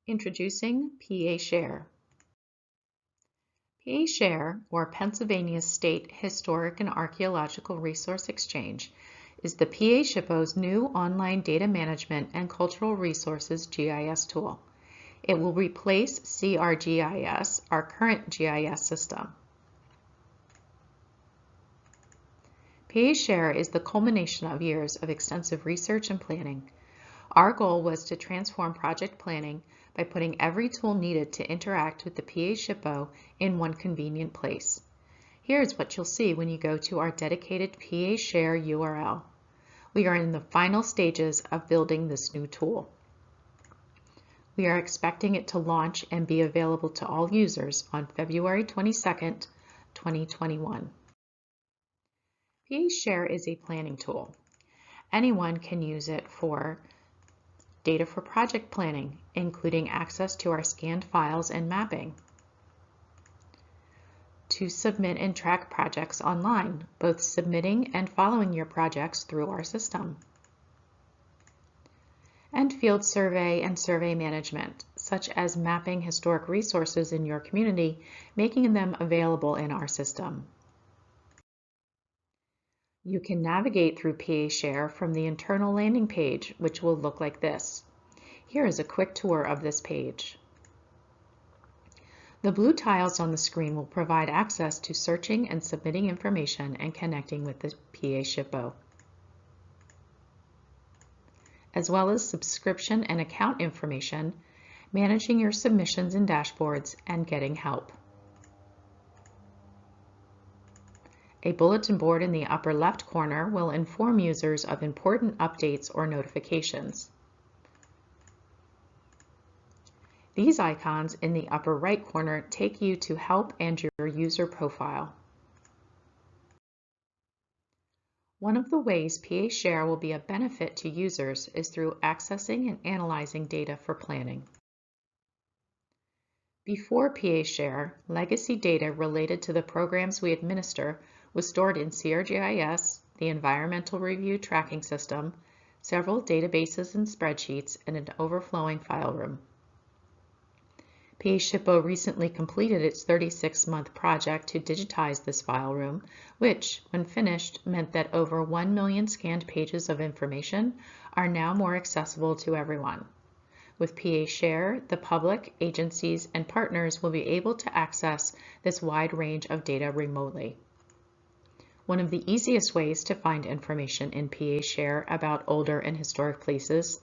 Introducing PA Share. PA Share, or Pennsylvania State Historic and Archaeological Resource Exchange, is the PA SHPO's new online data management and cultural resources GIS tool. It will replace CRGIS, our current GIS system. PA Share is the culmination of years of extensive research and planning. Our goal was to transform project planning by putting every tool needed to interact with the PA SHPO in one convenient place. Here's what you'll see when you go to our dedicated PA Share URL. We are in the final stages of building this new tool. We are expecting it to launch and be available to all users on February 22nd, 2021. PA Share is a planning tool. Anyone can use it for data for project planning, including access to our scanned files and mapping. To submit and track projects online, both submitting and following your projects through our system. And field survey and survey management, such as mapping historic resources in your community, making them available in our system. You can navigate through PA Share from the internal landing page, which will look like this. Here is a quick tour of this page. The blue tiles on the screen will provide access to searching and submitting information and connecting with the PA SHPO, as well as subscription and account information, managing your submissions and dashboards, and getting help. A bulletin board in the upper left corner will inform users of important updates or notifications. These icons in the upper right corner take you to help and your user profile. One of the ways PA Share will be a benefit to users is through accessing and analyzing data for planning. Before PA Share, legacy data related to the programs we administer was stored in CRGIS, the Environmental Review Tracking System, several databases and spreadsheets, and an overflowing file room. PA SHPO recently completed its 36-month project to digitize this file room, which, when finished, meant that over 1 million scanned pages of information are now more accessible to everyone. With PA Share, the public, agencies, and partners will be able to access this wide range of data remotely. One of the easiest ways to find information in PA Share about older and historic places,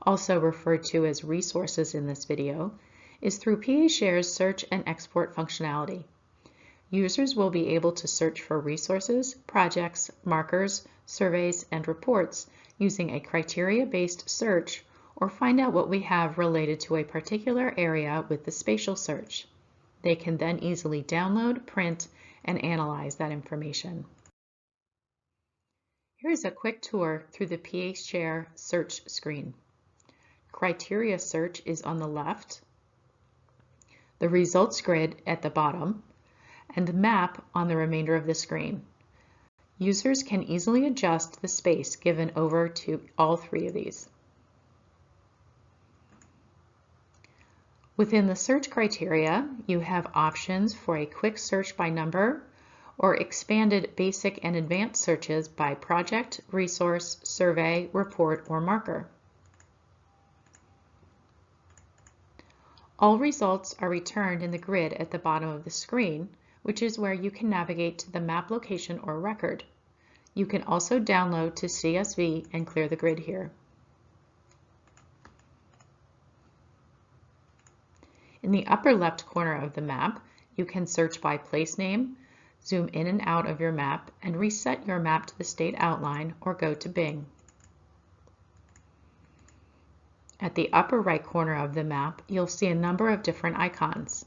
also referred to as resources in this video, is through PA Share's search and export functionality. Users will be able to search for resources, projects, markers, surveys, and reports using a criteria-based search, or find out what we have related to a particular area with the spatial search. They can then easily download, print, and analyze that information. Here's a quick tour through the PA Share search screen. Criteria search is on the left, the results grid at the bottom, and map on the remainder of the screen. Users can easily adjust the space given over to all three of these. Within the search criteria, you have options for a quick search by number or expanded basic and advanced searches by project, resource, survey, report, or marker. All results are returned in the grid at the bottom of the screen, which is where you can navigate to the map location or record. You can also download to CSV and clear the grid here. In the upper left corner of the map, you can search by place name, zoom in and out of your map, and reset your map to the state outline or go to Bing. At the upper right corner of the map, you'll see a number of different icons.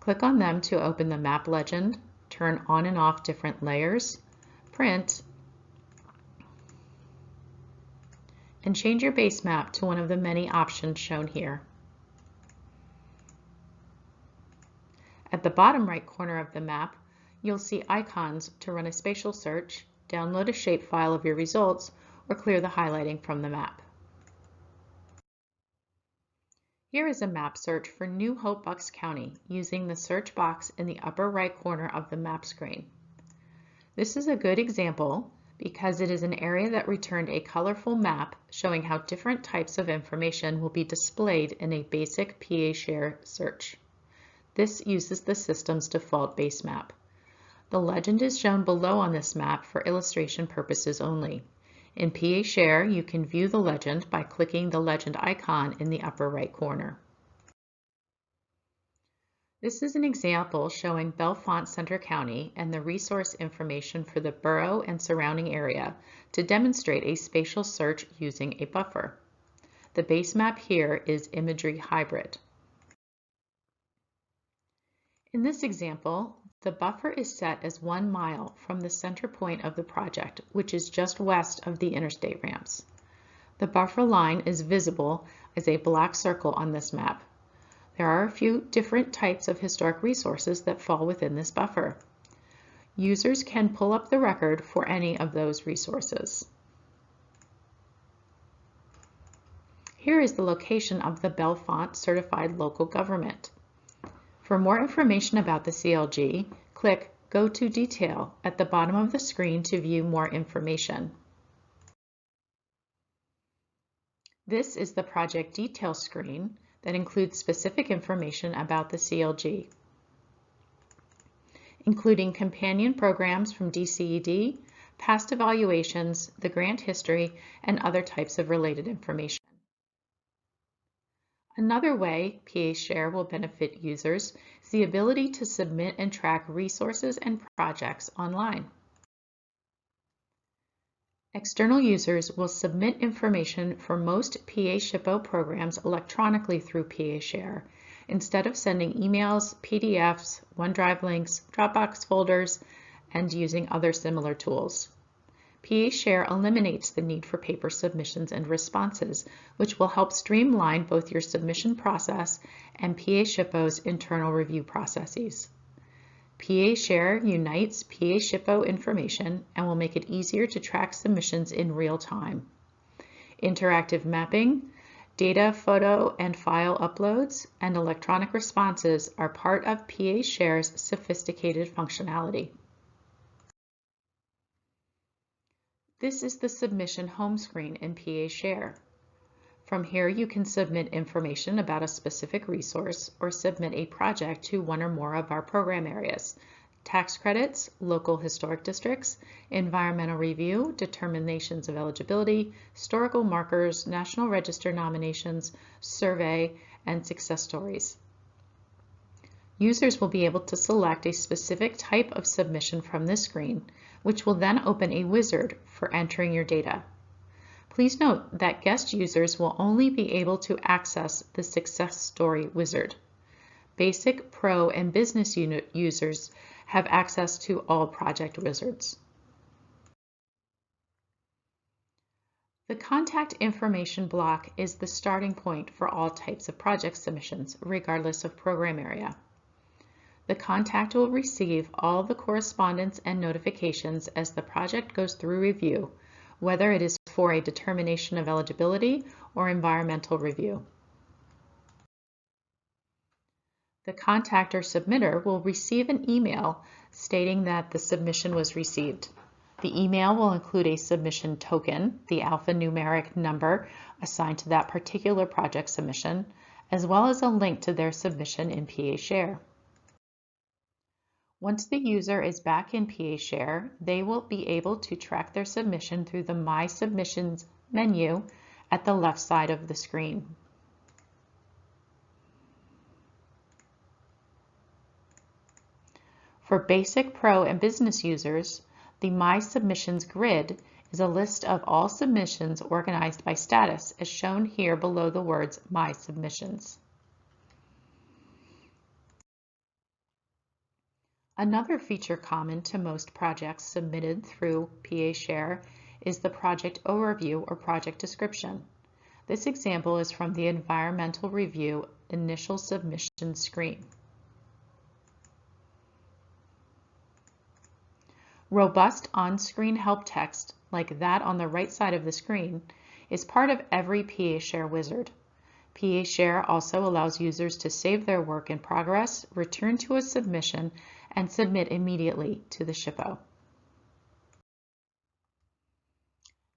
Click on them to open the map legend, turn on and off different layers, print, and change your base map to one of the many options shown here. At the bottom right corner of the map, you'll see icons to run a spatial search, download a shapefile of your results, or clear the highlighting from the map. Here is a map search for New Hope Bucks County using the search box in the upper right corner of the map screen. This is a good example because it is an area that returned a colorful map showing how different types of information will be displayed in a basic PA Share search. This uses the system's default base map. The legend is shown below on this map for illustration purposes only. In PA Share, you can view the legend by clicking the legend icon in the upper right corner. This is an example showing Bellefonte Center County and the resource information for the borough and surrounding area to demonstrate a spatial search using a buffer. The base map here is Imagery Hybrid. In this example, the buffer is set as 1 mile from the center point of the project, which is just west of the interstate ramps. The buffer line is visible as a black circle on this map. There are a few different types of historic resources that fall within this buffer. Users can pull up the record for any of those resources. Here is the location of the Bellefonte Certified Local Government. For more information about the CLG, click Go to Detail at the bottom of the screen to view more information. This is the project detail screen that includes specific information about the CLG, including companion programs from DCED, past evaluations, the grant history, and other types of related information. Another way PA Share will benefit users is the ability to submit and track resources and projects online. External users will submit information for most PA SHPO programs electronically through PA Share, instead of sending emails, PDFs, OneDrive links, Dropbox folders, and using other similar tools. PA Share eliminates the need for paper submissions and responses, which will help streamline both your submission process and PA SHPO's internal review processes. PA Share unites PA SHPO information and will make it easier to track submissions in real time. Interactive mapping, data, photo, and file uploads, and electronic responses are part of PA Share's sophisticated functionality. This is the submission home screen in PA Share. From here, you can submit information about a specific resource or submit a project to one or more of our program areas: tax credits, local historic districts, environmental review, determinations of eligibility, historical markers, National Register nominations, survey, and success stories. Users will be able to select a specific type of submission from this screen, which will then open a wizard for entering your data. Please note that guest users will only be able to access the Success Story wizard. Basic, Pro, and Business unit users have access to all project wizards. The contact information block is the starting point for all types of project submissions, regardless of program area. The contact will receive all the correspondence and notifications as the project goes through review, whether it is for a determination of eligibility or environmental review. The contact or submitter will receive an email stating that the submission was received. The email will include a submission token, the alphanumeric number assigned to that particular project submission, as well as a link to their submission in PA Share. Once the user is back in PA Share, they will be able to track their submission through the My Submissions menu at the left side of the screen. For Basic, Pro, and Business users, the My Submissions grid is a list of all submissions organized by status, as shown here below the words My Submissions. Another feature common to most projects submitted through PA Share is the project overview or project description. This example is from the Environmental Review Initial Submission screen. Robust on-screen help text, like that on the right side of the screen, is part of every PA Share wizard. PA Share also allows users to save their work in progress, return to a submission, and submit immediately to the SHPO.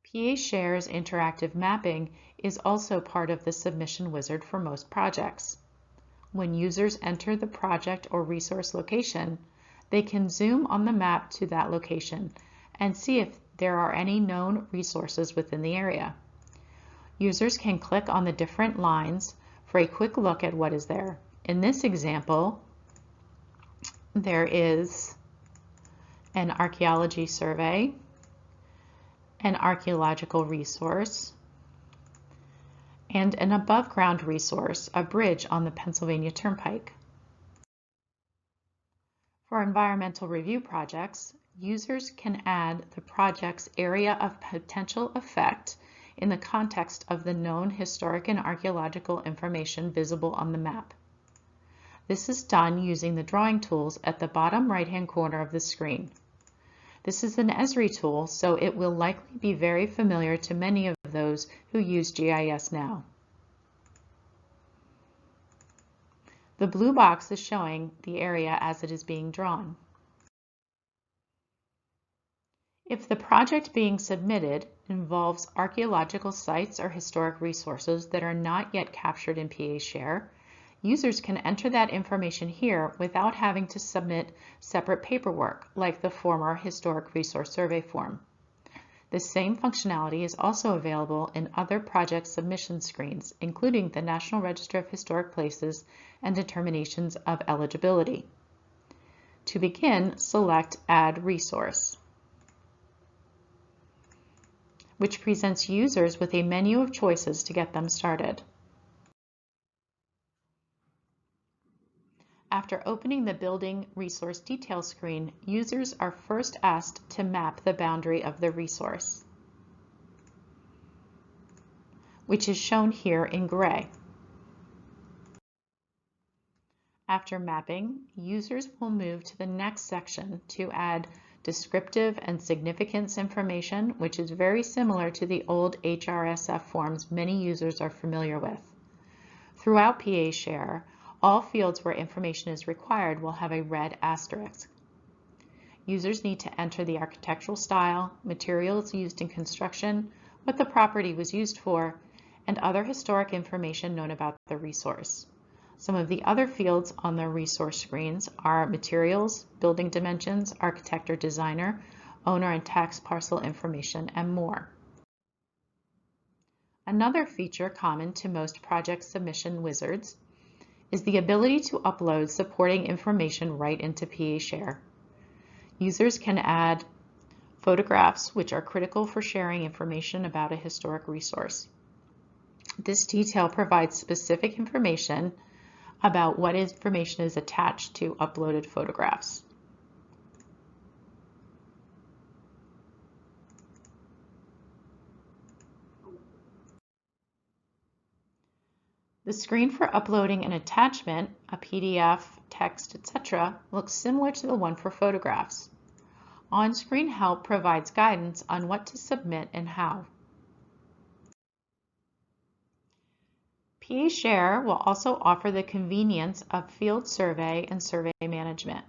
PA Share's interactive mapping is also part of the submission wizard for most projects. When users enter the project or resource location, they can zoom on the map to that location and see if there are any known resources within the area. Users can click on the different lines for a quick look at what is there. In this example, there is an archaeology survey, an archaeological resource, and an above-ground resource, a bridge on the Pennsylvania Turnpike. For environmental review projects, users can add the project's area of potential effect in the context of the known historic and archaeological information visible on the map. This is done using the drawing tools at the bottom right-hand corner of the screen. This is an Esri tool, so it will likely be very familiar to many of those who use GIS now. The blue box is showing the area as it is being drawn. If the project being submitted involves archaeological sites or historic resources that are not yet captured in PA Share, users can enter that information here without having to submit separate paperwork like the former Historic Resource Survey form. The same functionality is also available in other project submission screens, including the National Register of Historic Places and determinations of eligibility. To begin, select Add Resource, which presents users with a menu of choices to get them started. After opening the Building Resource Details screen, users are first asked to map the boundary of the resource, which is shown here in gray. After mapping, users will move to the next section to add descriptive and significance information, which is very similar to the old HRSF forms many users are familiar with. Throughout PA Share, all fields where information is required will have a red asterisk. Users need to enter the architectural style, materials used in construction, what the property was used for, and other historic information known about the resource. Some of the other fields on the resource screens are materials, building dimensions, architect or designer, owner and tax parcel information, and more. Another feature common to most project submission wizards is the ability to upload supporting information right into PA Share. Users can add photographs, which are critical for sharing information about a historic resource. This detail provides specific information about what information is attached to uploaded photographs. The screen for uploading an attachment, a PDF, text, etc., looks similar to the one for photographs. On-screen help provides guidance on what to submit and how. PA Share will also offer the convenience of field survey and survey management.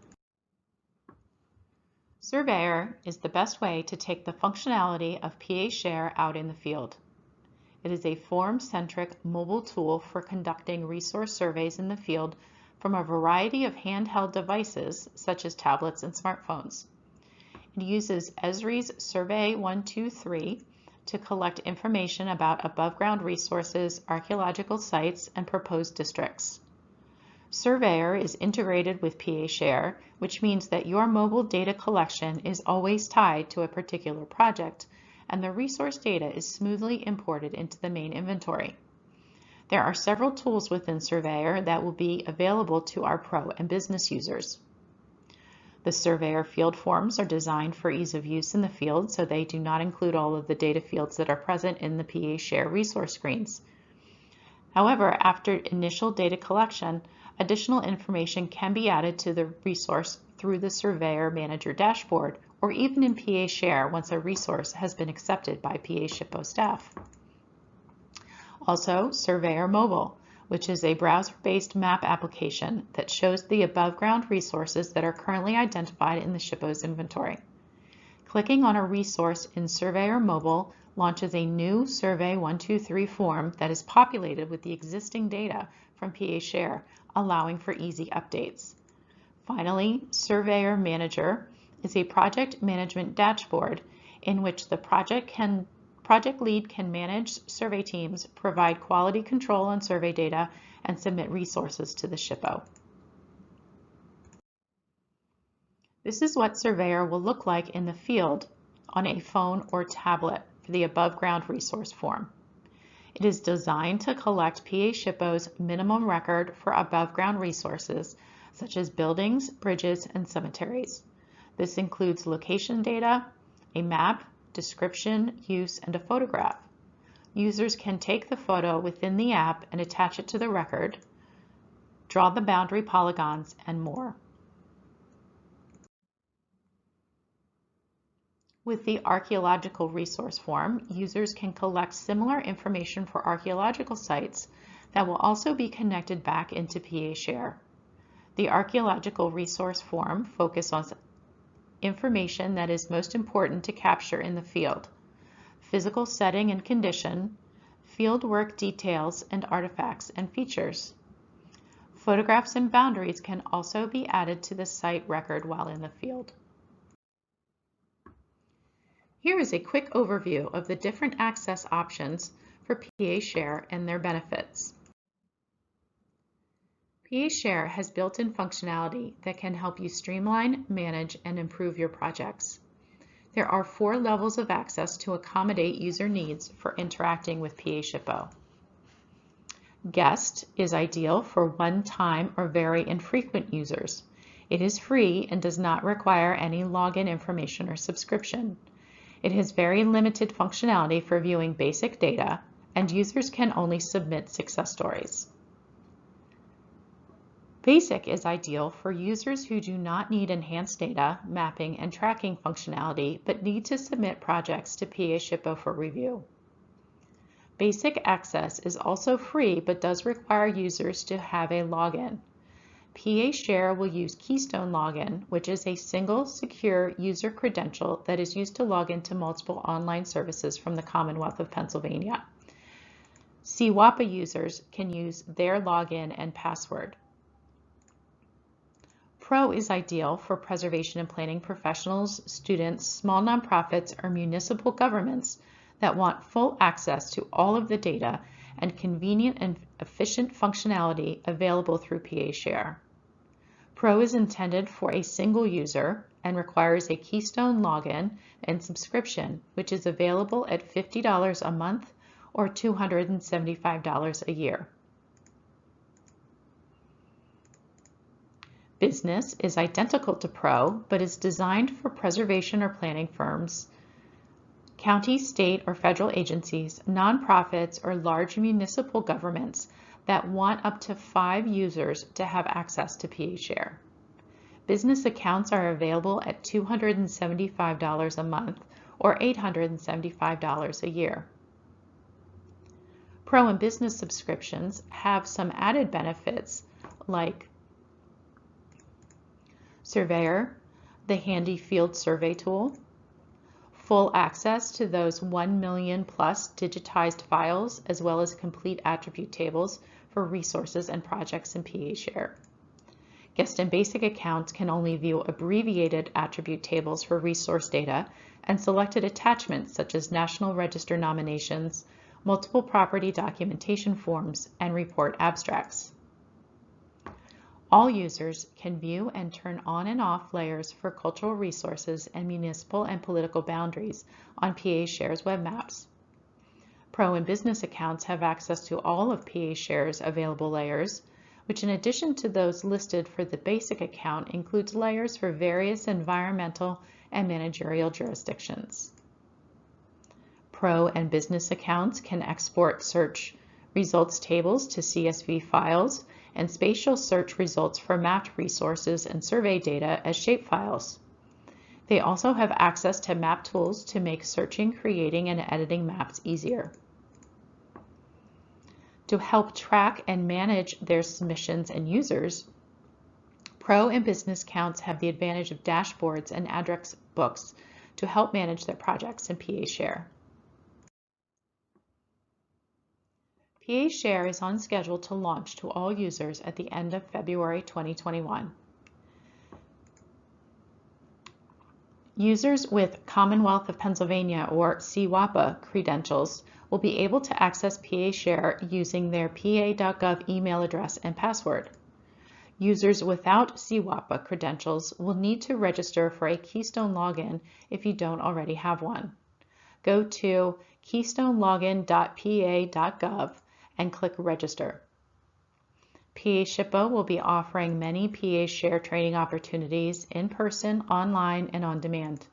Surveyor is the best way to take the functionality of PA Share out in the field. It is a form-centric mobile tool for conducting resource surveys in the field from a variety of handheld devices such as tablets and smartphones. It uses Esri's Survey 123 to collect information about above-ground resources, archaeological sites, and proposed districts. Surveyor is integrated with PA Share, which means that your mobile data collection is always tied to a particular project, and the resource data is smoothly imported into the main inventory. There are several tools within Surveyor that will be available to our pro and business users. The Surveyor field forms are designed for ease of use in the field, so they do not include all of the data fields that are present in the PA Share resource screens. However, after initial data collection, additional information can be added to the resource through the Surveyor Manager dashboard, or even in PA Share once a resource has been accepted by PA SHPO staff. Also, Surveyor Mobile, which is a browser-based map application that shows the above-ground resources that are currently identified in the SHPO's inventory. Clicking on a resource in Surveyor Mobile launches a new Survey 123 form that is populated with the existing data from PA Share, allowing for easy updates. Finally, Surveyor Manager is a project management dashboard in which the project lead can manage survey teams, provide quality control on survey data, and submit resources to the SHPO. This is what Surveyor will look like in the field on a phone or tablet for the above ground resource form. It is designed to collect PA SHPO's minimum record for above ground resources such as buildings, bridges, and cemeteries. This includes location data, a map, description, use, and a photograph. Users can take the photo within the app and attach it to the record, draw the boundary polygons, and more. With the Archaeological resource form, users can collect similar information for archaeological sites that will also be connected back into PA Share. The Archaeological resource form focuses on information that is most important to capture in the field: physical setting and condition, field work details and artifacts and features. Photographs and boundaries can also be added to the site record while in the field. Here is a quick overview of the different access options for PA Share and their benefits. PA Share has built-in functionality that can help you streamline, manage, and improve your projects. There are 4 levels of access to accommodate user needs for interacting with PA SHPO. Guest is ideal for one-time or very infrequent users. It is free and does not require any login information or subscription. It has very limited functionality for viewing basic data, and users can only submit success stories. Basic is ideal for users who do not need enhanced data, mapping, and tracking functionality, but need to submit projects to PA SHPO for review. Basic access is also free, but does require users to have a login. PA Share will use Keystone Login, which is a single, secure user credential that is used to log into multiple online services from the Commonwealth of Pennsylvania. CWAPA users can use their login and password. Pro is ideal for preservation and planning professionals, students, small nonprofits, or municipal governments that want full access to all of the data and convenient and efficient functionality available through PA Share. Pro is intended for a single user and requires a Keystone login and subscription, which is available at $50 a month or $275 a year. Business is identical to Pro, but is designed for preservation or planning firms, county, state, or federal agencies, nonprofits, or large municipal governments that want up to 5 users to have access to PA Share. Business accounts are available at $275 a month or $875 a year. Pro and business subscriptions have some added benefits like Surveyor, the handy field survey tool, full access to those 1 million plus digitized files, as well as complete attribute tables for resources and projects in PA Share. Guest and basic accounts can only view abbreviated attribute tables for resource data and selected attachments such as National Register nominations, multiple property documentation forms, and report abstracts. All users can view and turn on and off layers for cultural resources and municipal and political boundaries on PA Share's web maps. Pro and business accounts have access to all of PA Share's available layers, which in addition to those listed for the basic account includes layers for various environmental and managerial jurisdictions. Pro and business accounts can export search results tables to CSV files and spatial search results for mapped resources and survey data as shapefiles. They also have access to map tools to make searching, creating, and editing maps easier. To help track and manage their submissions and users, Pro and Business Counts have the advantage of dashboards and address books to help manage their projects in PA Share. PA Share is on schedule to launch to all users at the end of February 2021. Users with Commonwealth of Pennsylvania or CWAPA credentials will be able to access PA Share using their pa.gov email address and password. Users without CWAPA credentials will need to register for a Keystone login if you don't already have one. Go to keystonelogin.pa.gov and click Register. PA SHPO will be offering many PA Share training opportunities in person, online, and on demand.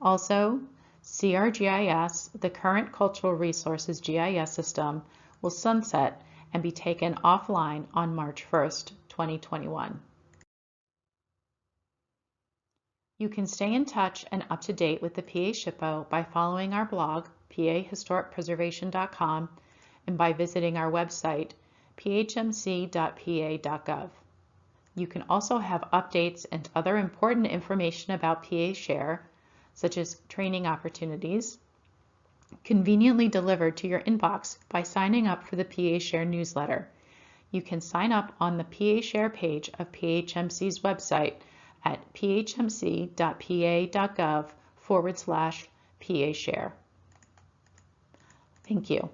Also, CRGIS, the current Cultural Resources GIS system, will sunset and be taken offline on March 1st, 2021. You can stay in touch and up to date with the PA SHPO by following our blog, pahistoricpreservation.com, and by visiting our website, phmc.pa.gov. You can also have updates and other important information about PA Share, such as training opportunities, conveniently delivered to your inbox by signing up for the PA Share newsletter. You can sign up on the PA Share page of PHMC's website at phmc.pa.gov/PA Share. Thank you.